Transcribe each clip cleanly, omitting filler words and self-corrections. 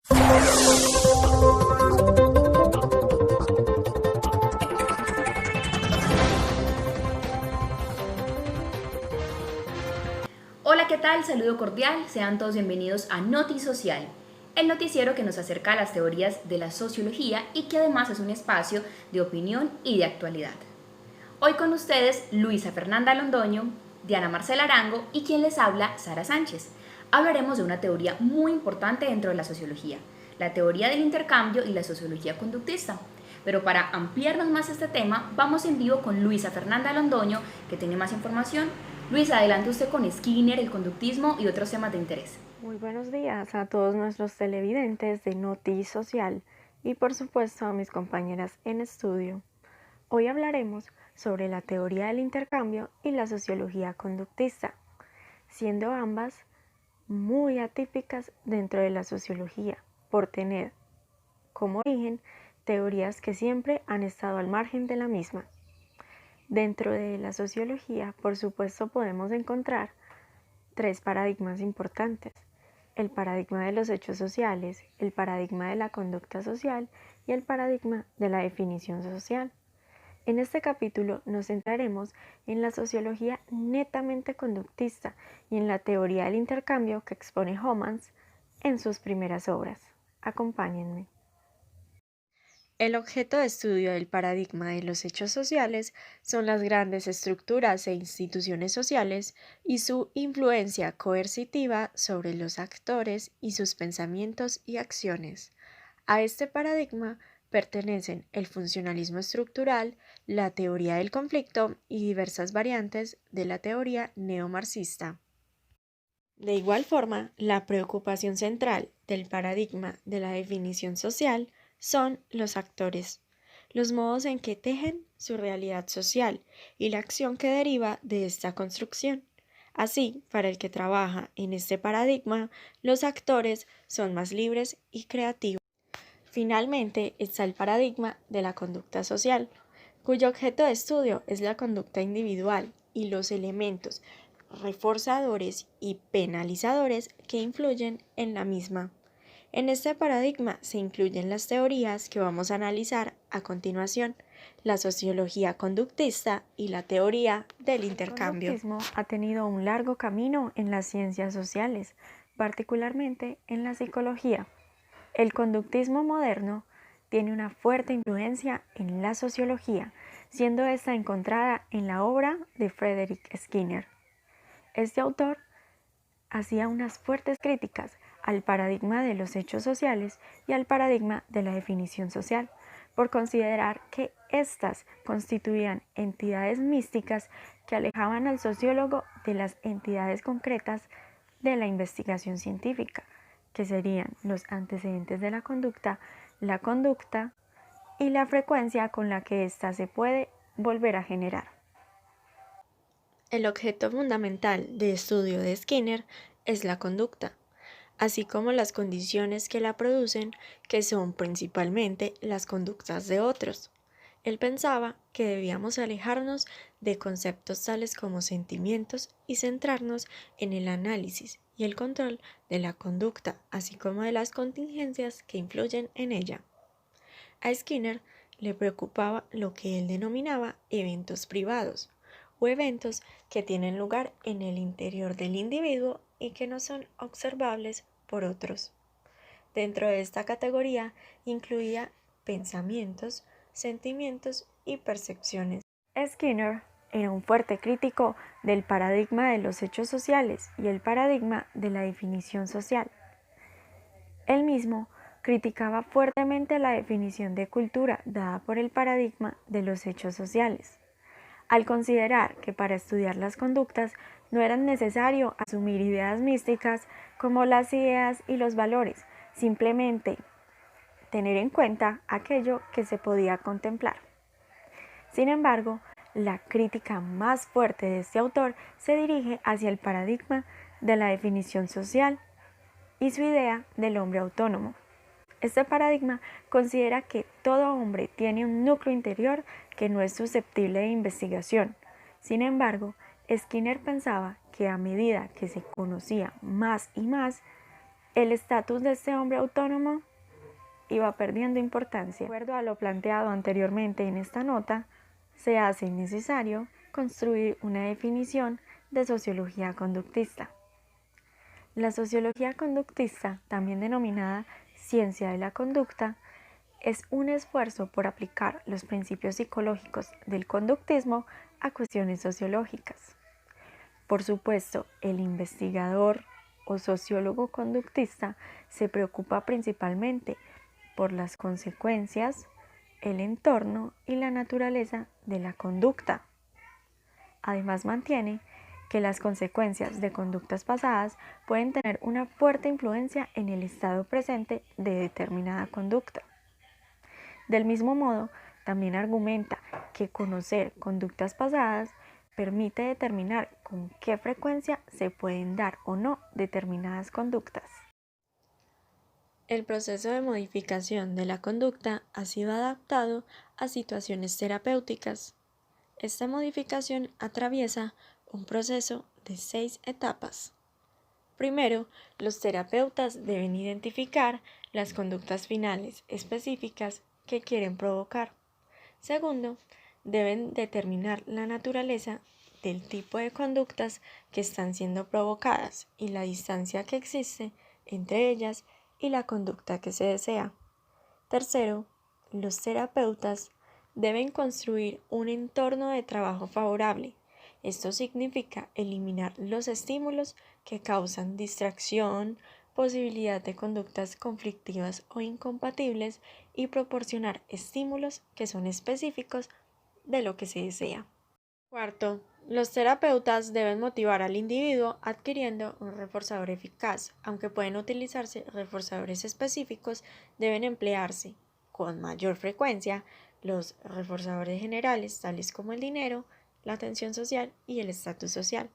Hola, ¿qué tal? Saludo cordial, sean todos bienvenidos a Noti Social, el noticiero que nos acerca a las teorías de la sociología y que además es un espacio de opinión y de actualidad. Hoy con ustedes Luisa Fernanda Londoño, Diana Marcela Arango y quien les habla, Sara Sánchez. Hablaremos de una teoría muy importante dentro de la sociología, la teoría del intercambio y la sociología conductista. Pero para ampliarnos más este tema, vamos en vivo con Luisa Fernanda Londoño, que tiene más información. Luisa, adelante usted con Skinner, el conductismo y otros temas de interés. Muy buenos días a todos nuestros televidentes de Noti Social y por supuesto a mis compañeras en estudio. Hoy hablaremos sobre la teoría del intercambio y la sociología conductista, siendo ambas muy atípicas dentro de la sociología por tener como origen teorías que siempre han estado al margen de la misma. Dentro de la sociología, por supuesto, podemos encontrar tres paradigmas importantes: el paradigma de los hechos sociales, el paradigma de la conducta social y el paradigma de la definición social. En este capítulo nos centraremos en la sociología netamente conductista y en la teoría del intercambio que expone Homans en sus primeras obras. Acompáñenme. El objeto de estudio del paradigma de los hechos sociales son las grandes estructuras e instituciones sociales y su influencia coercitiva sobre los actores y sus pensamientos y acciones. A este paradigma pertenecen el funcionalismo estructural, la teoría del conflicto y diversas variantes de la teoría neomarxista. De igual forma, la preocupación central del paradigma de la definición social son los actores, los modos en que tejen su realidad social y la acción que deriva de esta construcción. Así, para el que trabaja en este paradigma, los actores son más libres y creativos. Finalmente está el paradigma de la conducta social, cuyo objeto de estudio es la conducta individual y los elementos reforzadores y penalizadores que influyen en la misma. En este paradigma se incluyen las teorías que vamos a analizar a continuación, la sociología conductista y la teoría del intercambio. El conductismo ha tenido un largo camino en las ciencias sociales, particularmente en la psicología. El conductismo moderno tiene una fuerte influencia en la sociología, siendo esta encontrada en la obra de Frederick Skinner. Este autor hacía unas fuertes críticas al paradigma de los hechos sociales y al paradigma de la definición social, por considerar que éstas constituían entidades místicas que alejaban al sociólogo de las entidades concretas de la investigación científica, que serían los antecedentes de la conducta y la frecuencia con la que ésta se puede volver a generar. El objeto fundamental de estudio de Skinner es la conducta, así como las condiciones que la producen, que son principalmente las conductas de otros. Él pensaba que debíamos alejarnos de conceptos tales como sentimientos y centrarnos en el análisis y el control de la conducta, así como de las contingencias que influyen en ella. A Skinner le preocupaba lo que él denominaba eventos privados, o eventos que tienen lugar en el interior del individuo y que no son observables por otros. Dentro de esta categoría incluía pensamientos, sentimientos y percepciones. Skinner era un fuerte crítico del paradigma de los hechos sociales y el paradigma de la definición social. Él mismo criticaba fuertemente la definición de cultura dada por el paradigma de los hechos sociales, al considerar que para estudiar las conductas no era necesario asumir ideas místicas como las ideas y los valores, simplemente tener en cuenta aquello que se podía contemplar. Sin embargo, la crítica más fuerte de este autor se dirige hacia el paradigma de la definición social y su idea del hombre autónomo. Este paradigma considera que todo hombre tiene un núcleo interior que no es susceptible de investigación. Sin embargo, Skinner pensaba que a medida que se conocía más y más, el estatus de este hombre autónomo iba perdiendo importancia. De acuerdo a lo planteado anteriormente en esta nota, se hace necesario construir una definición de sociología conductista. La sociología conductista, también denominada ciencia de la conducta, es un esfuerzo por aplicar los principios psicológicos del conductismo a cuestiones sociológicas. Por supuesto, el investigador o sociólogo conductista se preocupa principalmente por las consecuencias, el entorno y la naturaleza de la conducta. Además, mantiene que las consecuencias de conductas pasadas pueden tener una fuerte influencia en el estado presente de determinada conducta. Del mismo modo, también argumenta que conocer conductas pasadas permite determinar con qué frecuencia se pueden dar o no determinadas conductas. El proceso de modificación de la conducta ha sido adaptado a situaciones terapéuticas. Esta modificación atraviesa un proceso de 6 etapas. Primero, los terapeutas deben identificar las conductas finales específicas que quieren provocar. Segundo, deben determinar la naturaleza del tipo de conductas que están siendo provocadas y la distancia que existe entre ellas y la conducta que se desea. Tercero, los terapeutas deben construir un entorno de trabajo favorable. Esto significa eliminar los estímulos que causan distracción, posibilidad de conductas conflictivas o incompatibles y proporcionar estímulos que son específicos de lo que se desea. Cuarto, los terapeutas deben motivar al individuo adquiriendo un reforzador eficaz. Aunque pueden utilizarse reforzadores específicos, deben emplearse con mayor frecuencia los reforzadores generales, tales como el dinero, la atención social y el estatus social.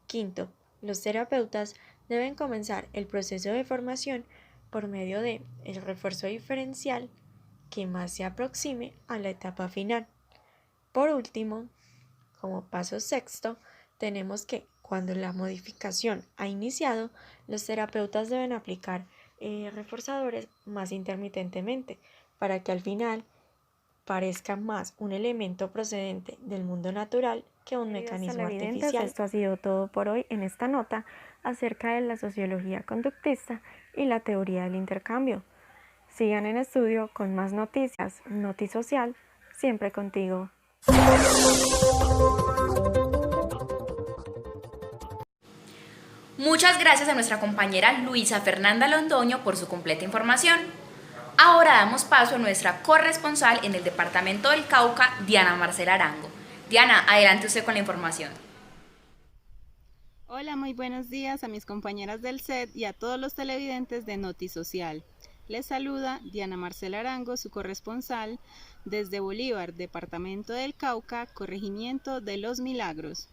Quinto, los terapeutas deben comenzar el proceso de formación por medio de el refuerzo diferencial que más se aproxime a la etapa final. Por último, como paso sexto, tenemos que cuando la modificación ha iniciado, los terapeutas deben aplicar reforzadores más intermitentemente para que al final parezca más un elemento procedente del mundo natural que un mecanismo artificial. Esto ha sido todo por hoy en esta nota acerca de la sociología conductista y la teoría del intercambio. Sigan en estudio con más noticias. Notisocial, siempre contigo. Muchas gracias a nuestra compañera Luisa Fernanda Londoño por su completa información. Ahora damos paso a nuestra corresponsal en el departamento del Cauca, Diana Marcela Arango. Diana, adelante usted con la información. Hola, muy buenos días a mis compañeras del set y a todos los televidentes de Notisocial. Les saluda Diana Marcela Arango, su corresponsal desde Bolívar, departamento del Cauca, corregimiento de Los Milagros.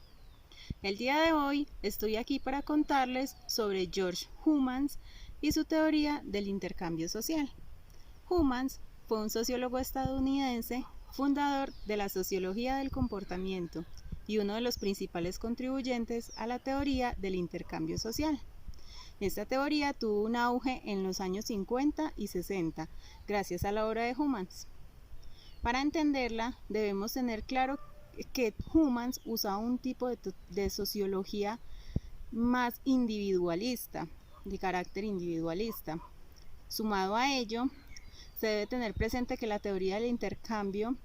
El día de hoy estoy aquí para contarles sobre George Humans y su teoría del intercambio social. Humans fue un sociólogo estadounidense, fundador de la sociología del comportamiento y uno de los principales contribuyentes a la teoría del intercambio social. Esta teoría tuvo un auge en los años 50 y 60, gracias a la obra de Humans. Para entenderla, debemos tener claro que Humans usa un tipo de sociología más individualista, de carácter individualista. Sumado a ello, se debe tener presente que la teoría del intercambio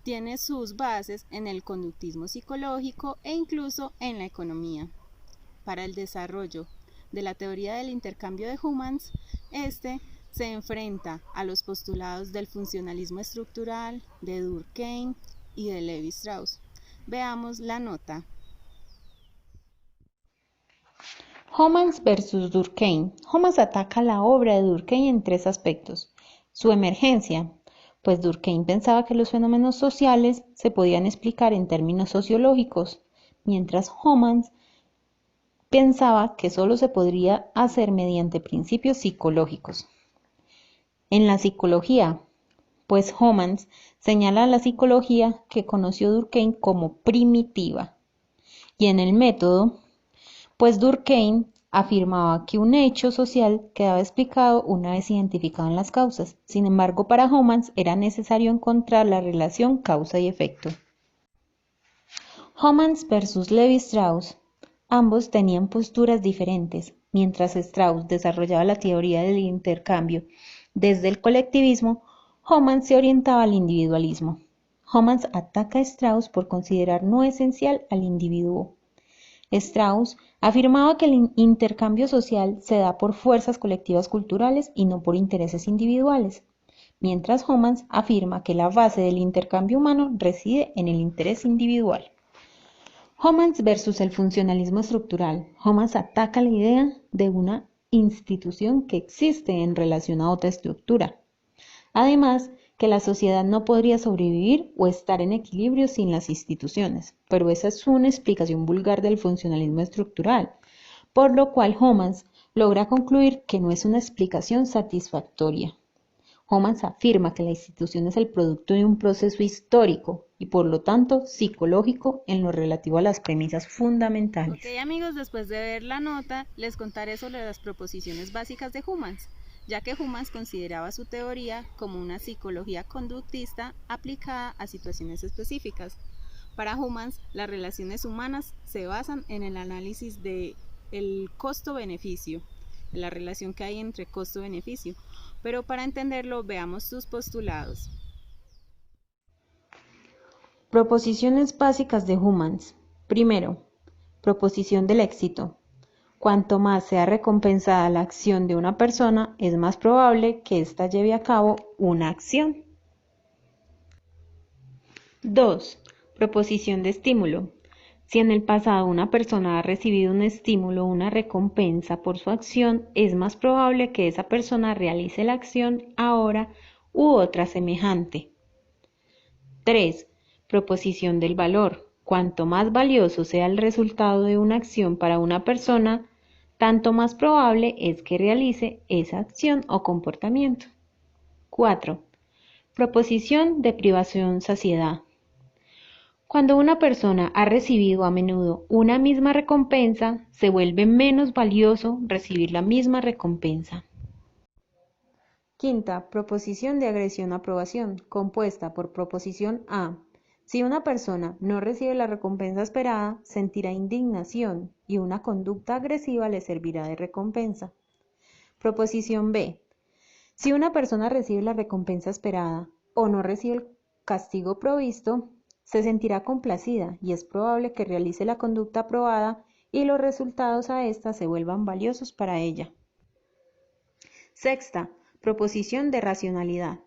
tiene sus bases en el conductismo psicológico e incluso en la economía. Para el desarrollo de la teoría del intercambio de Humans, se enfrenta a los postulados del funcionalismo estructural, de Durkheim y de Levi Strauss. Veamos la nota. Humans versus Durkheim. Humans ataca la obra de Durkheim en 3 aspectos. Su emergencia, pues Durkheim pensaba que los fenómenos sociales se podían explicar en términos sociológicos, mientras Humans pensaba que solo se podría hacer mediante principios psicológicos. En la psicología, pues Humans señala a la psicología que conoció Durkheim como primitiva. Y en el método, pues Durkheim afirmaba que un hecho social quedaba explicado una vez identificado en las causas. Sin embargo, para Homans era necesario encontrar la relación causa y efecto. Homans versus Levi Strauss. Ambos tenían posturas diferentes. Mientras Strauss desarrollaba la teoría del intercambio desde el colectivismo, Homans se orientaba al individualismo. Homans ataca a Strauss por considerar no esencial al individuo. Strauss afirmaba que el intercambio social se da por fuerzas colectivas culturales y no por intereses individuales, mientras Homans afirma que la base del intercambio humano reside en el interés individual. Homans versus el funcionalismo estructural. Homans ataca la idea de una institución que existe en relación a otra estructura. Además, que la sociedad no podría sobrevivir o estar en equilibrio sin las instituciones, pero esa es una explicación vulgar del funcionalismo estructural, por lo cual Homans logra concluir que no es una explicación satisfactoria. Homans afirma que la institución es el producto de un proceso histórico y por lo tanto psicológico en lo relativo a las premisas fundamentales. Ok amigos, después de ver la nota, les contaré sobre las proposiciones básicas de Homans, ya que Homans consideraba su teoría como una psicología conductista aplicada a situaciones específicas. Para Homans, las relaciones humanas se basan en el análisis del costo-beneficio, la relación que hay entre costo-beneficio, pero para entenderlo veamos sus postulados. Proposiciones básicas de Homans. Primero, proposición del éxito. Cuanto más sea recompensada la acción de una persona, es más probable que ésta lleve a cabo una acción. 2. Proposición de estímulo. Si en el pasado una persona ha recibido un estímulo o una recompensa por su acción, es más probable que esa persona realice la acción ahora u otra semejante. 3. Proposición del valor. Cuanto más valioso sea el resultado de una acción para una persona, tanto más probable es que realice esa acción o comportamiento. 4. Proposición de privación-saciedad. Cuando una persona ha recibido a menudo una misma recompensa, se vuelve menos valioso recibir la misma recompensa. Quinta, proposición de agresión-aprobación, compuesta por proposición A. Si una persona no recibe la recompensa esperada, sentirá indignación y una conducta agresiva le servirá de recompensa. Proposición B. Si una persona recibe la recompensa esperada o no recibe el castigo provisto, se sentirá complacida y es probable que realice la conducta aprobada y los resultados a ésta se vuelvan valiosos para ella. Sexta, proposición de racionalidad.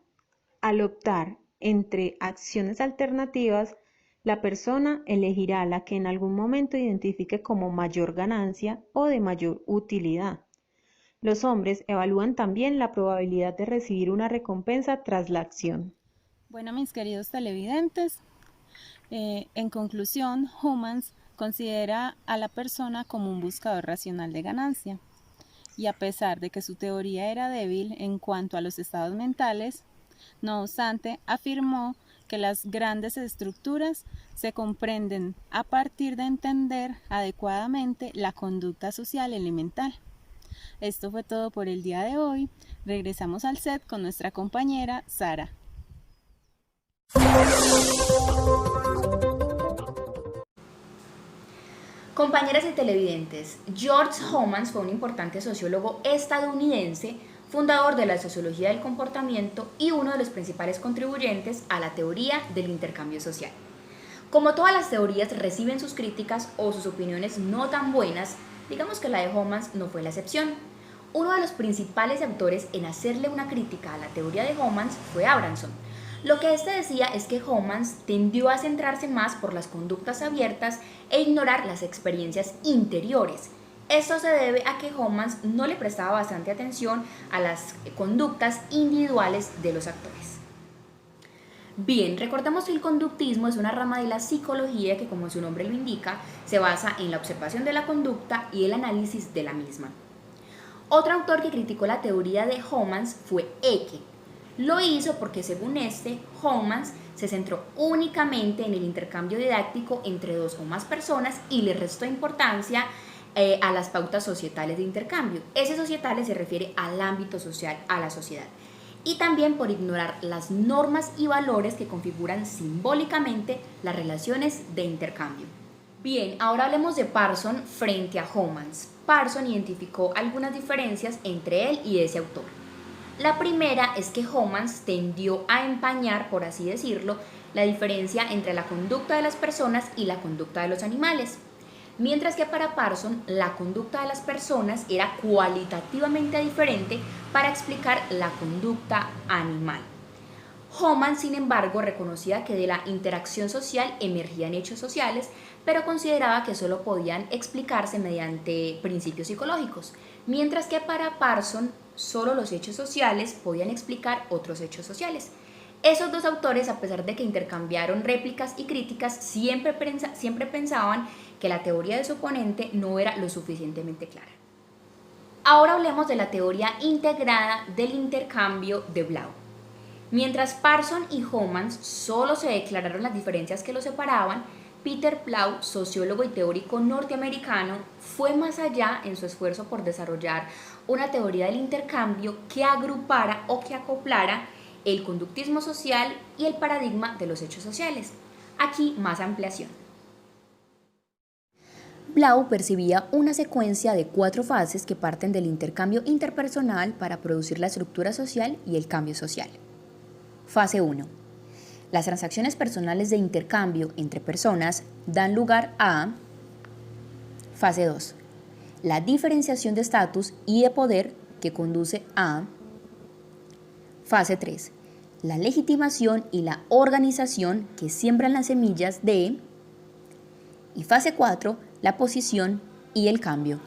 Al optar entre acciones alternativas, la persona elegirá la que en algún momento identifique como mayor ganancia o de mayor utilidad. Los hombres evalúan también la probabilidad de recibir una recompensa tras la acción. Bueno, mis queridos televidentes, en conclusión, Homans considera a la persona como un buscador racional de ganancia. Y a pesar de que su teoría era débil en cuanto a los estados mentales, no obstante, afirmó que las grandes estructuras se comprenden a partir de entender adecuadamente la conducta social elemental. Esto fue todo por el día de hoy. Regresamos al set con nuestra compañera Sara. Compañeras y televidentes, George Homans fue un importante sociólogo estadounidense, fundador de la sociología del comportamiento y uno de los principales contribuyentes a la teoría del intercambio social. Como todas las teorías reciben sus críticas o sus opiniones no tan buenas, digamos que la de Homans no fue la excepción. Uno de los principales autores en hacerle una crítica a la teoría de Homans fue Abramson. Lo que este decía es que Homans tendió a centrarse más por las conductas abiertas e ignorar las experiencias interiores. Esto se debe a que Homans no le prestaba bastante atención a las conductas individuales de los actores. Bien, recordemos que el conductismo es una rama de la psicología que, como su nombre lo indica, se basa en la observación de la conducta y el análisis de la misma. Otro autor que criticó la teoría de Homans fue Ecke. Lo hizo porque, según Homans se centró únicamente en el intercambio didáctico entre dos o más personas y le restó importancia a las pautas societales de intercambio. Ese societales se refiere al ámbito social, a la sociedad. Y también por ignorar las normas y valores que configuran simbólicamente las relaciones de intercambio. Bien, ahora hablemos de Parson frente a Homans. Parson identificó algunas diferencias entre él y ese autor. La primera es que Homans tendió a empañar, por así decirlo, la diferencia entre la conducta de las personas y la conducta de los animales. Mientras que para Parson la conducta de las personas era cualitativamente diferente para explicar la conducta animal. Homans, sin embargo, reconocía que de la interacción social emergían hechos sociales, pero consideraba que solo podían explicarse mediante principios psicológicos, mientras que para Parson solo los hechos sociales podían explicar otros hechos sociales. Esos dos autores, a pesar de que intercambiaron réplicas y críticas, siempre pensaban que la teoría de su oponente no era lo suficientemente clara. Ahora hablemos de la teoría integrada del intercambio de Blau. Mientras Parson y Homans solo se declararon las diferencias que los separaban, Peter Blau, sociólogo y teórico norteamericano, fue más allá en su esfuerzo por desarrollar una teoría del intercambio que agrupara o que acoplara el conductismo social y el paradigma de los hechos sociales. Aquí más ampliación. Blau percibía una secuencia de 4 fases que parten del intercambio interpersonal para producir la estructura social y el cambio social. Fase 1. Las transacciones personales de intercambio entre personas dan lugar a... Fase 2. La diferenciación de estatus y de poder que conduce a... Fase 3. La legitimación y la organización que siembran las semillas de... Y fase 4. La posición y el cambio.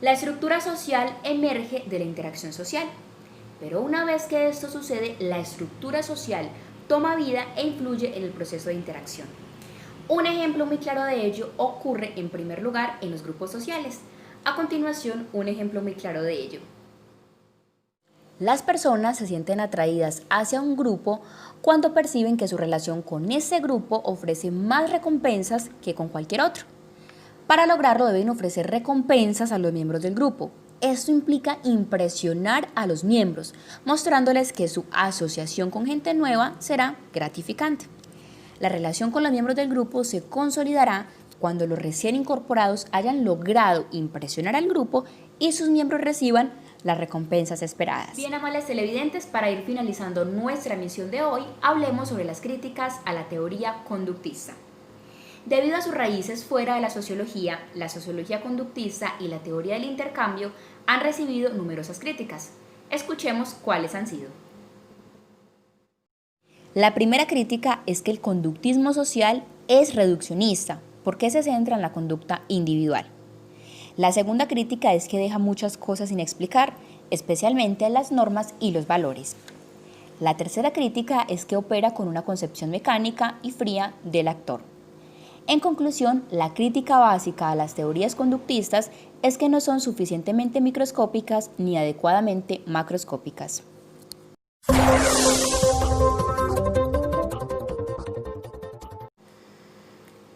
La estructura social emerge de la interacción social, pero una vez que esto sucede, la estructura social toma vida e influye en el proceso de interacción. Un ejemplo muy claro de ello ocurre en primer lugar en los grupos sociales. A continuación, un ejemplo muy claro de ello. Las personas se sienten atraídas hacia un grupo cuando perciben que su relación con ese grupo ofrece más recompensas que con cualquier otro. Para lograrlo deben ofrecer recompensas a los miembros del grupo. Esto implica impresionar a los miembros, mostrándoles que su asociación con gente nueva será gratificante. La relación con los miembros del grupo se consolidará cuando los recién incorporados hayan logrado impresionar al grupo y sus miembros reciban las recompensas esperadas. Bien, amables televidentes, para ir finalizando nuestra emisión de hoy, hablemos sobre las críticas a la teoría conductista. Debido a sus raíces fuera de la sociología conductista y la teoría del intercambio han recibido numerosas críticas. Escuchemos cuáles han sido. La primera crítica es que el conductismo social es reduccionista, porque se centra en la conducta individual. La segunda crítica es que deja muchas cosas sin explicar, especialmente las normas y los valores. La tercera crítica es que opera con una concepción mecánica y fría del actor. En conclusión, la crítica básica a las teorías conductistas es que no son suficientemente microscópicas ni adecuadamente macroscópicas.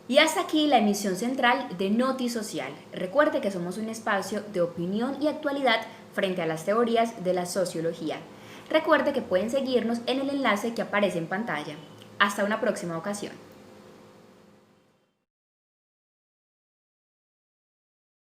Y hasta aquí la emisión central de Noti Social. Recuerde que somos un espacio de opinión y actualidad frente a las teorías de la sociología. Recuerde que pueden seguirnos en el enlace que aparece en pantalla. Hasta una próxima ocasión.